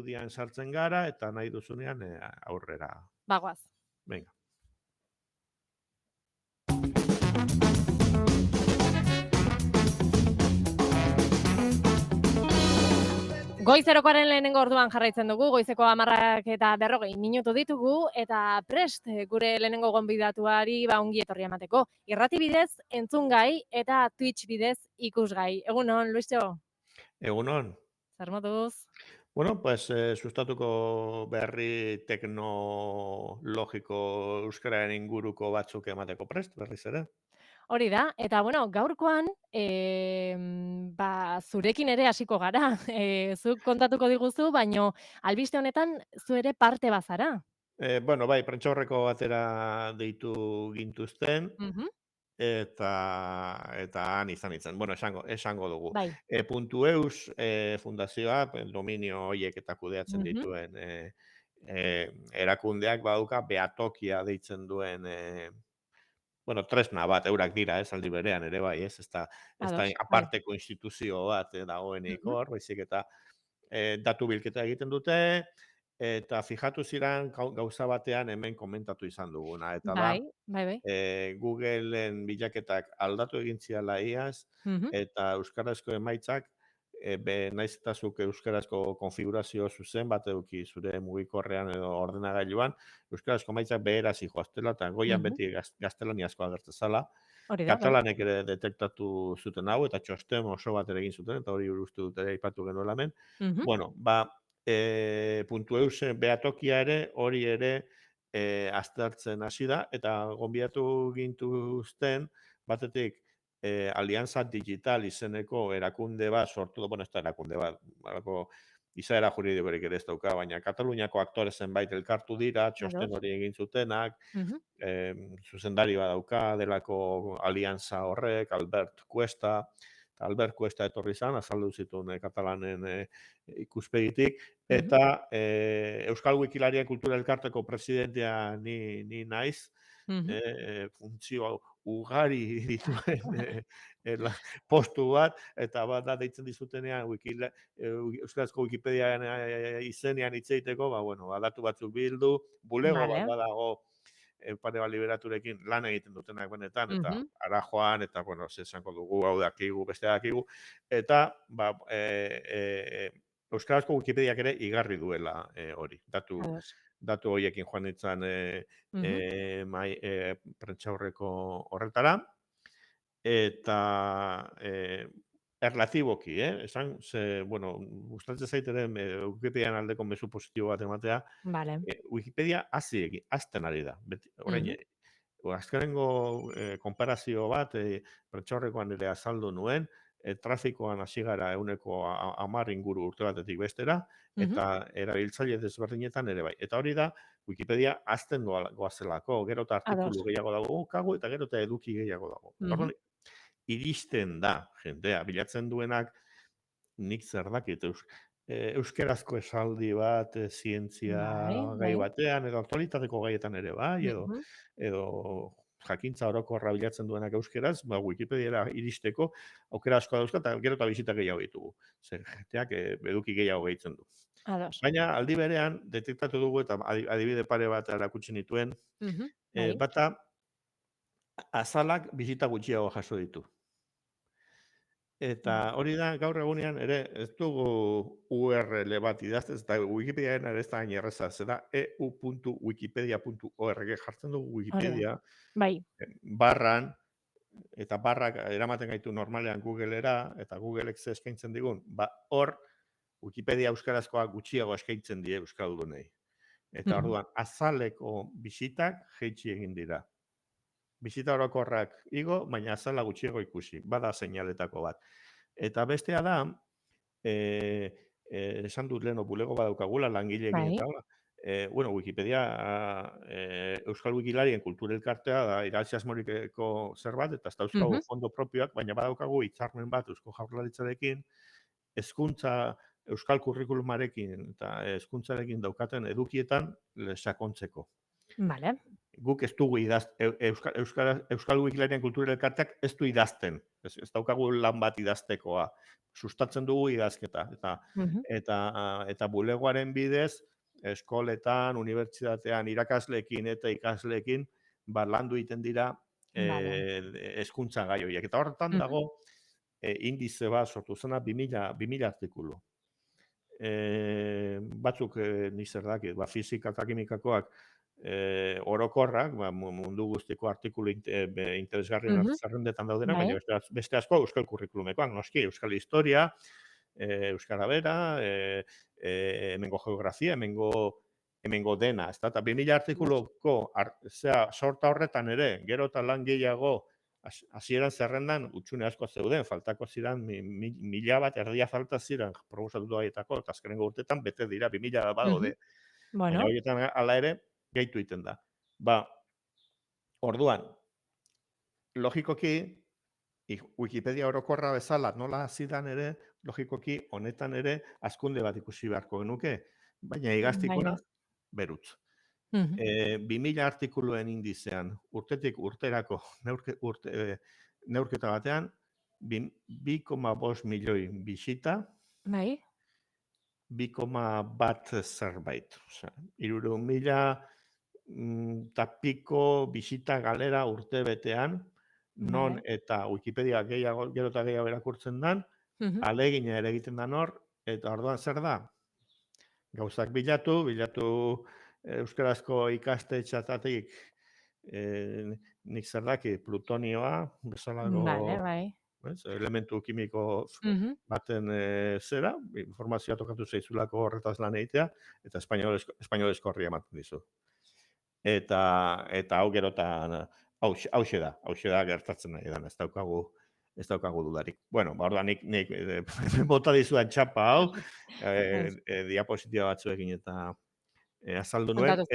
irudian sartzen gara, eta nahi duzunean aurrera. Bagoaz. Venga. Goizerokoaren lehenengo orduan jarraitzen dugu, goizeko 10:40 minutu ditugu, eta prest gure lehenengo gonbidatuari ongi etorria emateko. Irrati bidez entzungai eta Twitch bidez ikusgai. Egunon, Luisio? Egunon. Zer moduz? Bueno, pues sustatuko berri teknologiko euskararen inguruko batzuk emateko prest, berriz ere. Hori da, eta bueno, gaurkoan zurekin ere hasiko gara. Zuk kontatuko diguzu, baino albiste honetan zu ere parte bazara. Bueno, bai, prentsaurreko batera deitu gintuzten, Mhm. eta han izan. Bueno, esango dugu. Bai. .eus fundazioa, dominio horiek eta kudeatzen Mhm. dituen erakundeak baduka behatokia deitzen duen bueno, tresna bat eurak dira, aldi berean ere bai, ez da Ados, bai. aparteko instituzio bat dagoenik Mhm. hor, baizik eta datu bilketa egiten dute, eta fijatu ziren gauza batean hemen komentatu izan duguna, eta da, Bai, bai, bai. Googleen bilaketak aldatu egin ziala iaz, Mhm. eta euskarazko emaitzak, naiz eta zuk euskarazko konfigurazio zuzen bat eduki zure mugikorrean edo ordenagailuan, euskarazko emaitzak beheraz joaztela, eta goian beti gaztelaniazkoa agertzen zala. Hori da, bai. Katalanek ere detektatu zuten hau, eta txosten oso bat ere egin zuten, eta hori uste dut ere aipatu genuela hemen. Mhm. Bueno, .eus behatokia ere, hori ere aztertzen hasi da, eta gonbidatu gintuzten, batetik, Alianza Digital izeneko erakunde bat sortu, bueno, ez da erakunde bat, izaera juridikorik ere ez dauka, baina Kataluniako aktore zenbait elkartu dira, txosten hori egin zutenak, zuzendari bat dauka, delako alianza horrek, Albert Cuesta etorri zan, azaldu zituen Katalanen ikuspegitik, eta Euskal Wikilarien Kultura Elkarteko presidentea ni naiz, funtzio ugari dituen postu bat, eta bat da deitzen dizutenean Euskarazko Wikipediaren izenean hitz egiteko, bueno, datu batzuk bildu, bulego bat badago pare bat liberaturekin lan egiten dutenak benetan, eta ara joan, eta, bueno, esango dugu, hau dakigu, beste dakigu, eta, Euskarazko Wikipediak ere igarri duela hori, datu horiekin joan nintzen prentsaurreko horretara, eta erlatiboki, esan, bueno, gustatzen zaitere Wikipedian aldeko mezu positibo bat ematea, Wikipedia azten ari da, orain, azkenengo konparazio bat, prentsaurrekoan ere azaldu nuen, trafikoan hasi gara 10% inguru urte batetik bestera, eta erabiltzaile desberdinetan ere bai. Eta hori da, Wikipedia azten goazelako, gero eta artikulu gehiago dago, eta gero eta eduki gehiago dago. Iristen da, jendea, bilatzen duenak, nik zer dakit, euskerazko esaldi bat, zientzia gai batean, edo aktualitateko gaietan ere bai, edo jakintza orokorra bilatzen duenak euskeraz, Wikipediara iristeko aukera asko dauzka, eta gero eta bisita gehiago ditugu. Zer, jenteak eduki gehiago gehitzen du. Baina, aldi berean, detektatu dugu, eta adibide pare bat erakutsi nituen, bata, azalak bisita gutxiago jaso ditu. Eta hori da, gaur egunean ere, ez dugu URL bat idazten, eta Wikipediaren ere ez da hain erreza, zera eu.wikipedia.org jartzen dugu Wikipedia, barran, eta barrak eramaten gaitu normalean Googlera, eta Googlek ze eskaintzen digun, hor Wikipedia euskarazkoa gutxiago eskaintzen die euskaldunei. Eta orduan, azaleko bisitak jeitsi egin dira. Bisita orokorrak igo, baina azala gutxiago ikusi, bada seinaletako bat. Eta bestea da, esan dut leheno bulego badaukagula, langileekin eta hola. Bueno, Wikipedia, Euskal Wikilarien Kultura Elkartea da, irazi asmorikeko zerbait, eta ez dauzkagu fondo propioak, baina badaukagu hitzarmen bat Eusko Jaurlaritzarekin, hezkuntza Euskal Kurrikulumarekin eta hezkuntzarekin daukaten edukietan sakontzeko. Guk ez dugu Euskal Wikilarien Kultura Elkarteak ez du idazten. Ez daukagu lan bat idaztekoa sustatzen dugu idazketa. Eta bulegoaren bidez, eskoletan, unibertsitatean, irakasleekin eta ikasleekin, landu egiten dira hezkuntza gai horiek. Eta horretan dago, indize bat sortu zena 2000 artikulu. Batzuk nik zer dakit, fisika eta kimikakoak orokorrak, mundu guztiko artikulu interesgarrien zerrendetan daudenak, baina beste asko euskal kurrikulumekoak, noski, euskal historia, euskara bera, hemengo geografia, hemengo dena, ez da? Eta 2000 artikuluko sorta horretan ere, gero eta lan gehiago, hasieran zerrendan utxune asko zeuden, faltako ziren 1000 bat erdia falta ziren proposatu haietako, eta azkenengo urtetan bete dira 2000 badaude. Baina horietan hala ere, gehitu egiten da. Orduan, logikoki, Wikipedia orokorra bezala nola zidan ere, logikoki honetan ere hazkunde bat ikusi beharko genuke, baina igaztikora berutz. 2000 artikuluen indizean, urtetik urterako neurketa batean, 2,5 milioi bisita, 2,1 zerbait. 300.000 eta piko bisita galera urte betean, non eta Wikipedia gero eta gehiago erakurtzen dan, alegina ere egiten dan hor, eta orduan zer da? Gauzak bilatu euskarazko ikastetxeetatik nik zer daki plutonioa, bezalako elementu kimiko baten zera, informazioa tokatu zaizulako horretaz lan egitea, eta espainolezko horria ematen dizu. Eta hau gero eta hauxe da gertatzen nahi dan, ez daukagu dudarik. Bueno, orda nik bota dizuan txapa hau, diapositiba batzuekin eta azaldu nuen,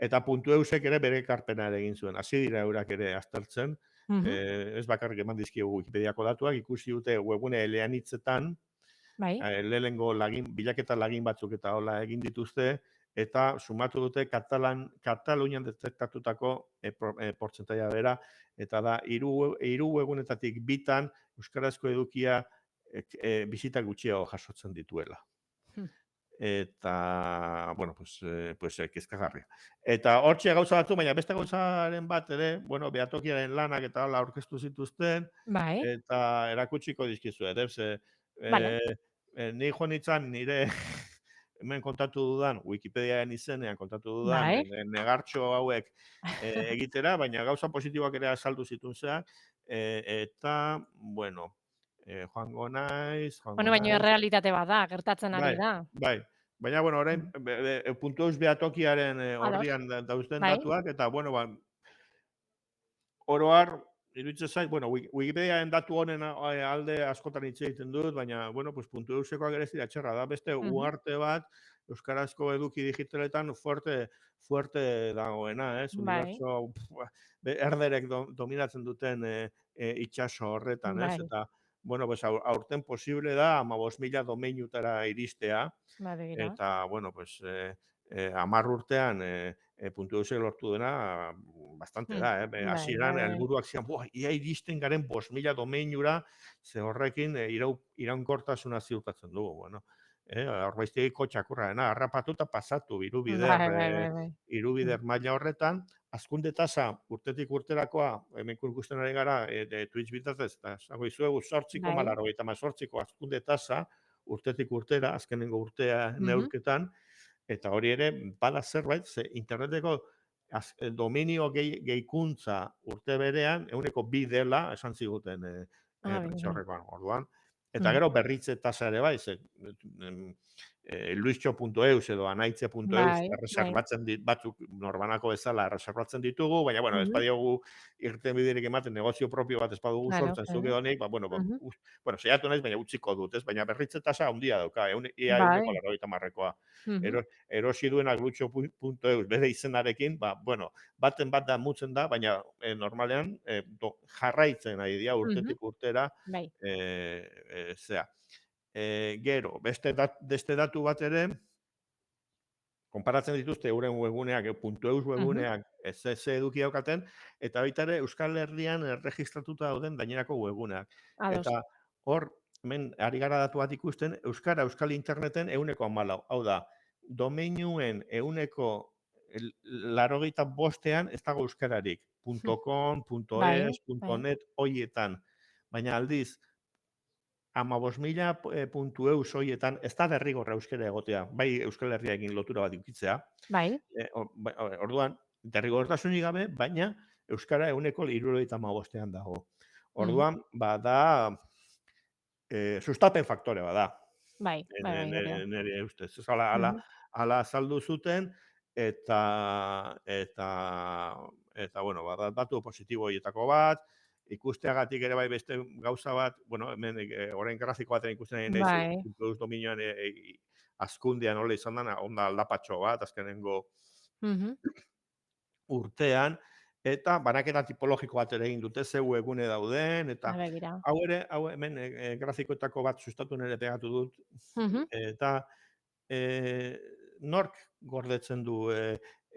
eta .eusek ere bere ekarpena ere egin zuen. Hasi dira eurak ere aztertzen, ez bakarrik eman dizkigu Wikipediako datuak, ikusi dute webgune eleanitzetan, lehenengo bilaketa lagin batzuk eta hola egin dituzte, eta sumatu dute Katalunian detektatutako portzentaia bera, eta da, 3 webgunetatik bitan euskarazko edukia bisita gutxiago jasotzen dituela. Eta, bueno, pues kezkagarria. Eta hortxe gauza batzu, baina beste gauzaren bat ere, bueno, behatokiaren lanak eta hala aurkeztu zituzten, eta erakutsiko dizkizu, ni joan nintzen nire hemen kontatu dudan, Wikipediaren izenean kontatu dudan, negartxo hauek egitera, baina gauza positiboak ere azaldu zituzteak, eta, bueno, joango naiz. Bueno, baina realitate bat da, gertatzen ari da. Bai, baina, bueno, orain, .eus behatokiaren horrian dauzten datuak, eta, bueno, oroar, iruditzen zait, bueno, Wikipediaren datu honen alde askotan hitz egiten dut, baina, bueno, pues .eusekoak ere ez dira txarra da, beste uarte bat, euskarazko eduki digitaletan fuerte dagoena, ez? Unibertso, erderek dominatzen duten itxaso horretan, ez? Eta, bueno, pues aurten posible da 15.000 domeinutara iristea, eta, bueno, pues 10 urtean .eusek lortu dena bastante da, hasieran helburuak zian, ia iristen garen 5.000 domeinura, ze horrekin iraunkortasuna ziurtatzen dugu, bueno. Horbaiztegiko txakurrarena, harrapatu eta pasatu, irubider maila horretan, hazkunde tasa urtetik urterakoa, hemen ikusten ari gara, Twitch bitartez, eta esango izuegu 8,88ko hazkunde tasa urtetik urtera, azkenengo urtea neurketan, eta hori ere, bada zerbait, ze interneteko dominio gehikuntza urte berean, 2 dela, esan ziguten prentxaurrekoan orduan. Eta gero berritze tasa ere bai, luisxo.eus edo anaitze.eus erreserbatzen batzuk norbanako bezala erreserbatzen ditugu, baina, bueno, ez badiogu irten biderik ematen negozio propio bat ez badugu sortzen zuke honik, bueno, seiatu naiz, baina utziko dut, ez? Baina berritze tasa handia dauka, ia 1,90koa. Erosi duenak luisxo.eus bere izenarekin, bueno, baten bat da mutzen da, baina normalean jarraitzen ari dira urtetik urtera, gero, beste datu bat ere, konparatzen dituzte euren webguneak, .eus webguneak ez eduki daukaten, eta baita ere Euskal Herrian erregistratuta dauden gainerako webguneak. Eta hor, hemen ari gara datu bat ikusten, Euskara, Euskal Interneten 14%. Hau da, domeinuen 85%ean ez dago euskararik. .com, Bai, .es, bai. .net, hoietan. Baina aldiz, 15.000 .eus hoietan, ez da derrigorra euskara egotea, bai Euskal Herriarekin lotura bat edukitzea. Bai. Orduan, derrigortasunik gabe, baina euskara 75%ean dago. Orduan, da sustapen faktore bada. Bai, bai, bai, hori da. Nire ustez. Ez ala azaldu zuten, eta bueno, datu positibo horietako bat, ikusteagatik ere bai beste gauza bat, bueno, hemen orain grafiko baten ikusten nahi naiz, Bai. dominioan azkundean nola izan dana, onda aldapatxo bat, azkenengo urtean, eta banaketa tipologiko bat ere egin dute, zeu egune dauden, eta hau hemen grafikoetako bat sustatu nire pegatu dut, eta nork gordetzen du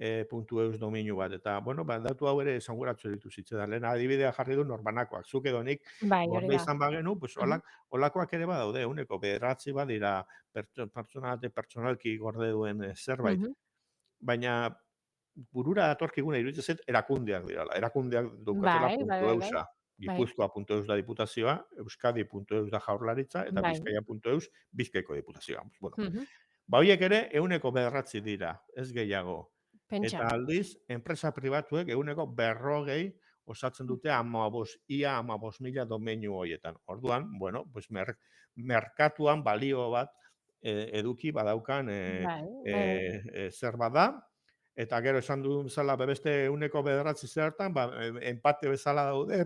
.eus domeinu bat, eta, bueno, datu hau ere esanguratzu ditu zitzaidan. Lehen adibidea jarri du norbanakoak, zuk edo nik gorde izan bagenu, pues olakoak ere badaude, uneko bederatzi badira pertsonalki gorde duen zerbait. Baina burura datorkiguna iruditzen zait erakundeak dirala. Erakundeak daukatela .eusa. Gipuzkoa.eus da diputazioa, Euskadi.eus da jaurlaritza, eta Bizkaia.eus Bizkaiko diputazioa. Bueno, horiek ere 100% dira, ez gehiago. Eta aldiz, enpresa pribatuek 140 osatzen dute ia 15.000 domeinu horietan. Orduan, bueno, pues merkatuan balio bat eduki badaukan zer bada, eta gero esan duen bezala beste 109 zertan, empate bezala daude,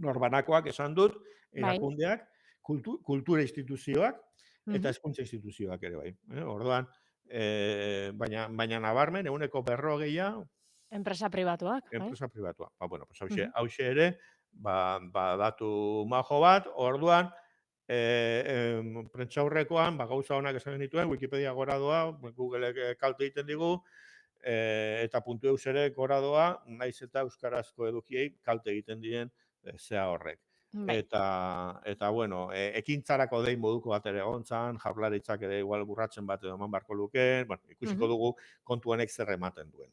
norbanakoak esan dut, erakundeak, kultura instituzioak, eta hezkuntza instituzioak ere bai. Orduan, baina nabarmen, 140 enpresa pribatuak. Enpresa pribatuak. Bueno, hauxe ere, datu majo bat, orduan, prentxaurrekoan, gauza honak esan genituen, Wikipedia gora doa, Googleek kalte egiten digu, eta .eus ere gora doa, naiz eta euskarazko edukiei kalte egiten diren zea horrek. Eta bueno, ekintzarako dein moduko bat ere egontzan, jaurlaritzak ere igual burratzen bat edo eman barko lukeen, bueno, ikusiko dugu kontu honek zer ematen duen.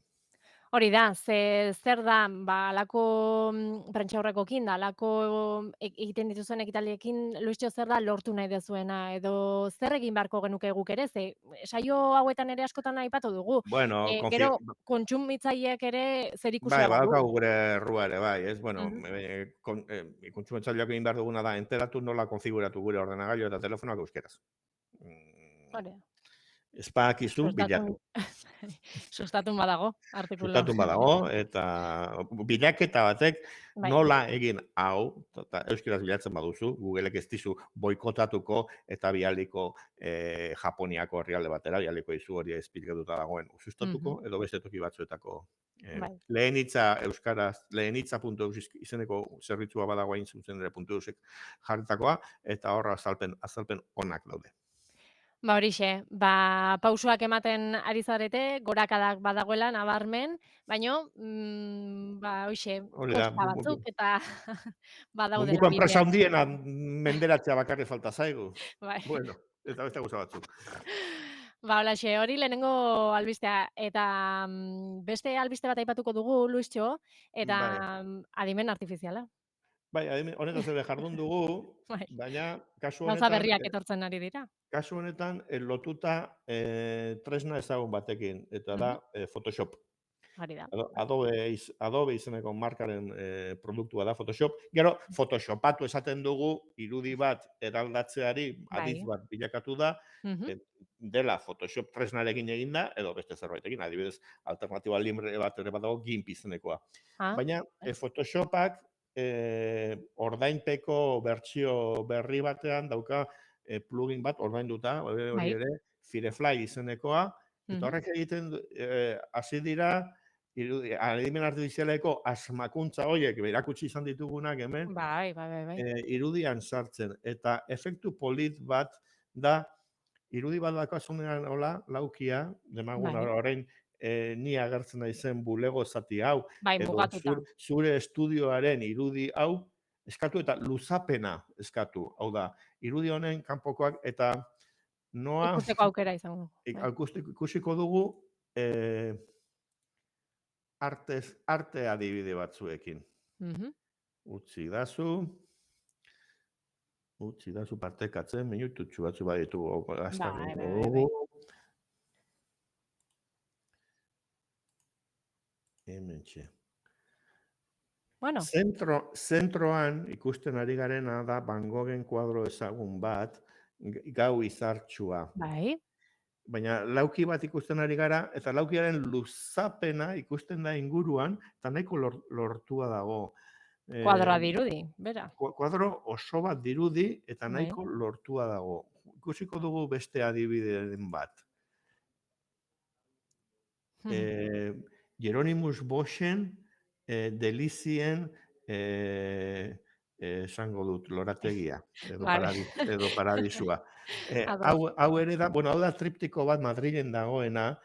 Hori da, zer da, alako prentxaurrekokin da, alako egiten dituzuen ekitaldiekin, Luistxo, zer da lortu nahi dezuena, edo zer egin beharko genuke guk ere, saio hauetan ere askotan aipatu dugu. Bueno, gero, kontsumitzaileek ere zer ikusia badu. Bai, badaukagu gure errua ere, bai, ez, bueno, kontsumitzaileak egin behar duguna da, enteratu nola konfiguratu gure ordenagailu eta telefonoak euskeraz. Hori da. Espakizu bilatu. Sustatun badago, artikulu. Sustatun badago, eta bilaketa batek nola egin hau, eta euskeraz bilatzen baduzu, Googleek ez dizu boikotatuko eta bialiko Japoniako herrialde batera, bialiko izu hori esplikatuta dagoen sustatuko, edo beste toki batzuetako. Lehenitza euskaraz, lehenitza.eus izeneko zerbitzua badago hain zuzen ere .eusek jarritakoa, eta horra azalpen onak daude. Horixe, pausuak ematen ari zarete, gorakadak badagoela, nabarmen, baina, hoxe, kosta batzuk, eta badaudela. Munduko enpresa handiena menderatzea bakarri falta zaigu. Bueno, eta beste gauza batzuk. Holaxe, hori lehenengo albistea, eta beste albiste bat aipatuko dugu, Luistxo, eta adimen artifiziala. Bai, honetaz ere jardun dugu, baina kasu honetan... Gauza berriak etortzen ari dira. Kasu honetan, lotuta tresna ezagun batekin, eta da Photoshop. Adobe izeneko markaren produktua da Photoshop. Gero, Photoshopatu esaten dugu, irudi bat eraldatzeari aditz bat bilakatu da, dela Photoshop tresnarekin eginda, edo beste zerbaitekin, adibidez, alternatiba libre bat ere badago, GIMP izenekoa. Baina, Photoshopak ordainpeko bertsio berri batean dauka plugin bat ordainduta, hori ere, Firefly izenekoa, eta horrek egiten hasi dira, adimen artifizialeko asmakuntza horiek, erakutsi izan ditugunak hemen, irudian sartzen, eta efektu polit bat da, irudi bat dakazunean hola, laukia, demagun orain, ni agertzen naizen bulego zati hau, edo zure estudioaren irudi hau, eskatu eta luzapena eskatu. Hau da, irudi honen kanpokoak eta noa Ikusteko aukera izango dugu. ikusiko dugu arte adibide batzuekin. Utzi dazu partekatzen, minututxu batzu baditu azkarrengo dugu. Hementxe. Bueno. Zentroan ikusten ari garena da Van Goghen kuadro ezagun bat, gau izartxua. Bai. Baina lauki bat ikusten ari gara, eta laukiaren luzapena ikusten da inguruan, eta nahiko lortua dago. Kuadroa dirudi, bera. Kuadro oso bat dirudi, eta nahiko lortua dago. Ikusiko dugu beste adibideen bat. Hieronymus Boschen, delizien, esango dut, lorategia, edo paradisua. Hau ere da, bueno, hau da triptiko bat Madrilen dagoena,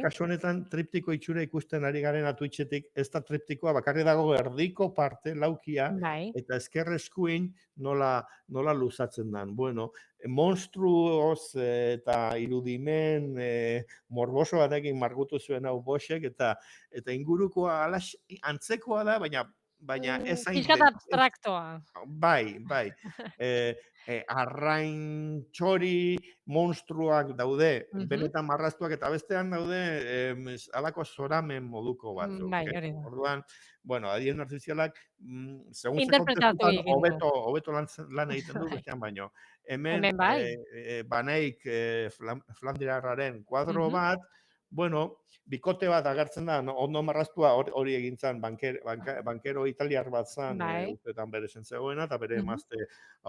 kasu honetan triptiko itxura ikusten ari garen Twitchetik, ez da triptikoa, bakarri dago erdiko parte, laukia, eta ezker eskuin nola luzatzen dan. Bueno, monstruoz eta irudimen morboso batekin margutu zuen hau Boschek, eta ingurukoa antzekoa da, baina ez hain... Pixkat abstraktoa. Bai. Arrain txori monstruak daude, benetan marraztuak, eta bestean daude alako zoramen moduko batzuk. Orduan, bueno, adien artifizialak, segun ze kontestutan, hobeto lan egiten du, bestean baino. Hemen, Baneik Flandirarraren kuadro bat, bueno, bikote bat agertzen da, ondo marraztua hori egin zen, bankero italiar bat zen, urteetan bere zentzegoena, eta bere emazte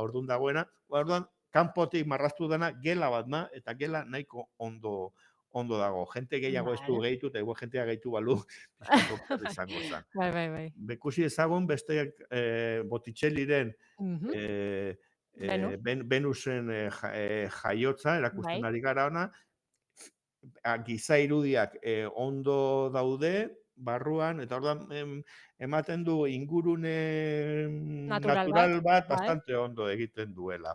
aurdun dagoena. Orduan, kanpotik marraztu dena gela bat da, eta gela nahiko ondo dago. Jente gehiago ez du gehitu, eta jentea gehitu balu, pizkatu izango zen. Bai. Bekusi ezagun, beste Botticelliren Venusen jaiotza, erakusten ari gara ona, giza irudiak ondo daude, barruan, eta orduan ematen du ingurune natural bat bastante ondo egiten duela.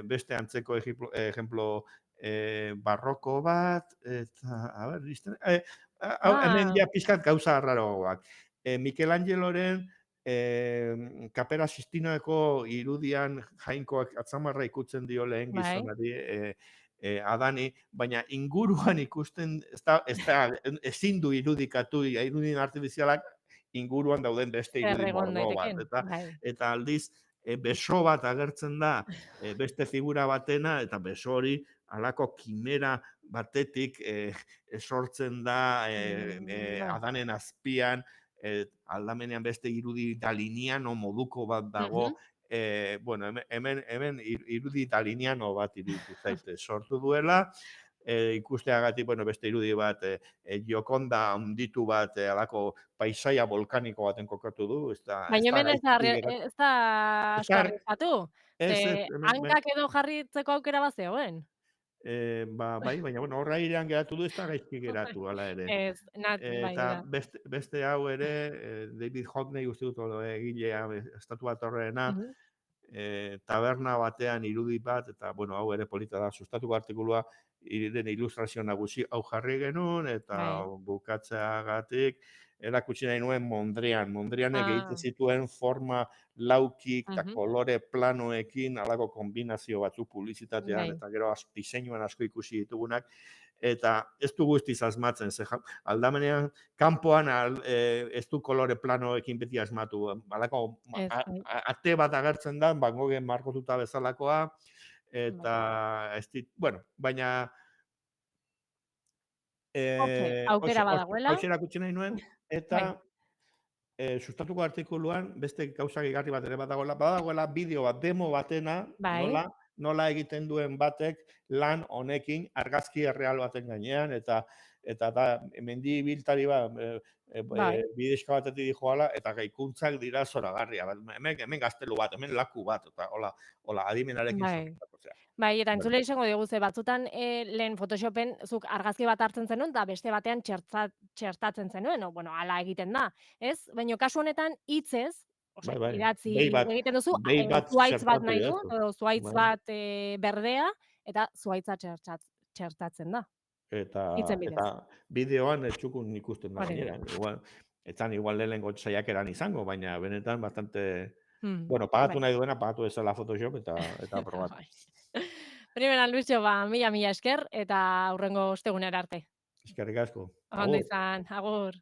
Beste antzeko ejemplo barroko bat, eta, hemen ja pizkat gauza arraroak. Michelangeloren Kapera Sistinaeko irudian jainkoak atzamarra ikutzen dio lehen gizonari, Adani, baina inguruan ikusten, ezin du irudikatu, irudien artifizialak inguruan dauden beste irudi mordo bat. Eta aldiz, beso bat agertzen da, beste figura batena, eta beso hori halako kimera batetik sortzen da Adanen azpian, aldamenean beste irudi daliniano moduko bat dago, bueno, hemen irudi italiano bat iruditu zaite sortu duela, ikusteagatik, bueno, beste irudi bat, Gioconda handitu bat, alako paisaia volkaniko baten kokatu du. Baina hemen ez da askarrizatu, hankak edo jarritzeko aukera bat zegoen. Bai, baina bueno, horra irean geratu du, ez da gaizki geratu, ala ere. Eta beste hau ere, David Hockney uste dut egilea estatu bat horrena, taberna batean irudi bat, eta bueno, hau ere polita da, sustatuko artikulua, den ilustrazio nagusi hau jarri genuen, eta bukatzeagatik, erakutsi nahi nuen Mondrianek egiten zituen forma laukik eta kolore planoekin, alako kombinazio batzuk publizitatean, eta gero diseinuan asko ikusi ditugunak, eta ez du guztiz asmatzen, aldamenean, kanpoan ez du kolore planoekin beti asmatu, alako ate bat agertzen da, Van Goghen margotuta bezalakoa, eta ez dit, bueno, baina aukera badagoela. Hau erakutsi nahi nuen, eta sustatuko artikuluan beste gauza gehigarri bat ere badagoela bideo bat, demo batena, nola egiten duen batek lan honekin argazki erreal baten gainean, eta da, mendi biltari bat, bidezka batetik dijoala, eta gaikuntzak dira zoragarria. Hemen gaztelu bat, hemen laku bat, eta hola, adimenarekin zorretatzea. Bai, eta entzule izango dugu, batzutan lehen Photoshopen zuk argazki bat hartzen zenuen, eta beste batean txertatzen zenuen, bueno, ala egiten da, ez? Baina kasu honetan hitzez, idatzi egiten duzu, zuaitz bat nahi du, edo zuaitz bat berdea, eta zuaitza txertatzen da. Eta bideoan etxukun ikusten da gainera. Etzan igual lehenengo saiakeran izango, baina benetan bastante... Bueno, pagatu nahi duena, pagatu ezala Photoshop eta probatu. Primera, Luisio, mila esker, eta aurrengo ostegunera arte. Eskerrik asko. Ondo izan, agur.